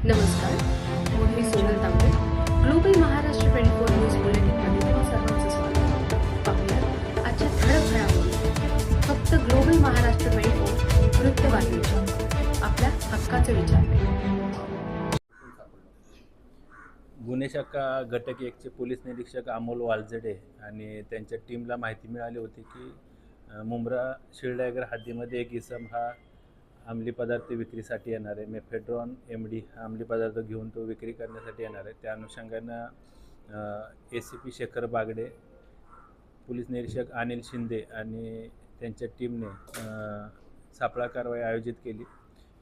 नमस्कार, मी सोनल तांबे. Global Maharashtra 24 news बुलेटिनमध्ये तुम्हा सर्वांचं स्वागत. पाहूया आजच्या ठळक घडामोडी. फक्त ग्लोबल महाराष्ट्र 24 वृत्तवाहिनीच्या आपल्या हक्काचे विचार. गुन्हे शाखा घटक 1चे पोलीस निरीक्षक अमोल वालझडे आणि त्यांच्या टीमला माहिती मिळाली होती की मुंब्रा शिळडागर हद्दीमध्ये एक इसम हा अंमली पदार्थ विक्रीसाठी येणार आहे. मेफेड्रॉन MD हा अंमली पदार्थ घेऊन तो विक्री करण्यासाठी येणार आहे. त्या अनुषंगानं ACP शेखर बागडे, पोलीस निरीक्षक अनिल शिंदे आणि त्यांच्या टीमने सापळा कारवाई आयोजित केली,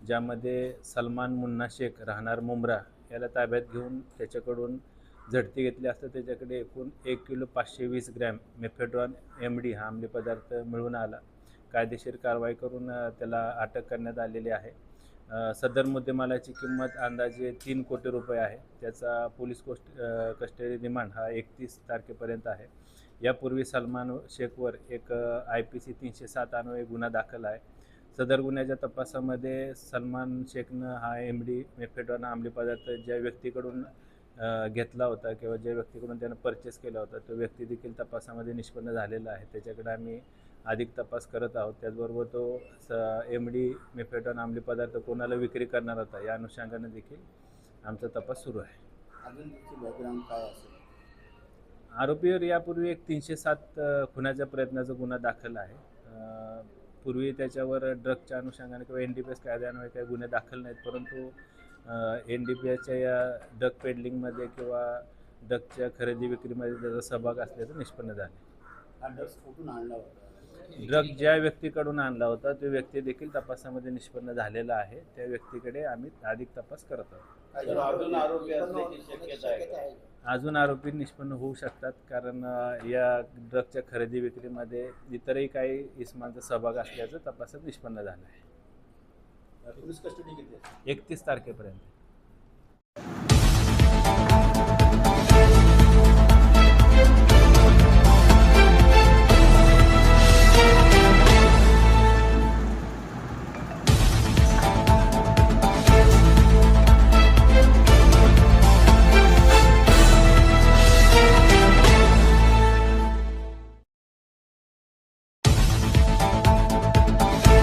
ज्यामध्ये सलमान मुन्ना शेख राहणार मुंब्रा याला ताब्यात घेऊन त्याच्याकडून झडती घेतली असता त्याच्याकडे एकूण 1 किलो 520 ग्रॅम मेफेड्रॉन MD हा अंमली पदार्थ मिळून आला. कायदेशीर कारवाई करून त्याला अटक करण्यात आलेली आहे. सदर मुद्देमालाची किंमत अंदाजे 3 कोटी रुपये आहे. त्याचा पोलीस कस्टडी रिमांड हा 31 तारखेपर्यंत आहे. यापूर्वी सलमान शेखवर एक IPC 307 अन्वये गुन्हा दाखल आहे. सदर गुन्ह्याच्या तपासामध्ये सलमान शेखनं हा MD मेफेड्रॉन अंमली पदार्थ ज्या व्यक्तीकडून घेतला होता किंवा ज्या व्यक्तीकडून त्यानं परचेस केला होता तो व्यक्ती देखील तपासामध्ये निष्पन्न झालेला आहे. त्याच्याकडे आम्ही अधिक तपास करत आहोत. त्याचबरोबर तो MD मेफेड्रॉन अंमली पदार्थ कोणाला विक्री करणार होता या अनुषंगाने देखील आमचा तपास सुरू आहे. अजून त्याची बॅकग्राऊंड काय असेल? आरोपीवर यापूर्वी एक 307 खुनाच्या प्रयत्नाचा गुन्हा दाखल आहे. पूर्वी त्याच्यावर ड्रगच्या अनुषंगाने किंवा NDPS कायद्यान्वये काही गुन्हे दाखल नाहीत, परंतु NDPSच्या या ड्रग पेडलिंगमध्ये किंवा ड्रगच्या खरेदी विक्रीमध्ये त्याचा सहभाग असल्याचं निष्पन्न झाले. हा ड्रग्स कुठून आणला होता? ड्रग ज्या व्यक्तीकडून आणला होता तो व्यक्ती देखील तपासामध्ये निष्पन्न झालेला आहे. त्या व्यक्तीकडे आम्ही अधिक तपास करत आहोत. अजून आरोपी असण्याची शक्यता आहे? अजून आरोपी निष्पन्न होऊ शकतात, कारण या ड्रगच्या खरेदी विक्रीमध्ये इतरही काही इसमांचा सहभाग असल्याचं तपासात निष्पन्न झालं आहे. पोलीस कस्टडी किती? 31 तारखेपर्यंत.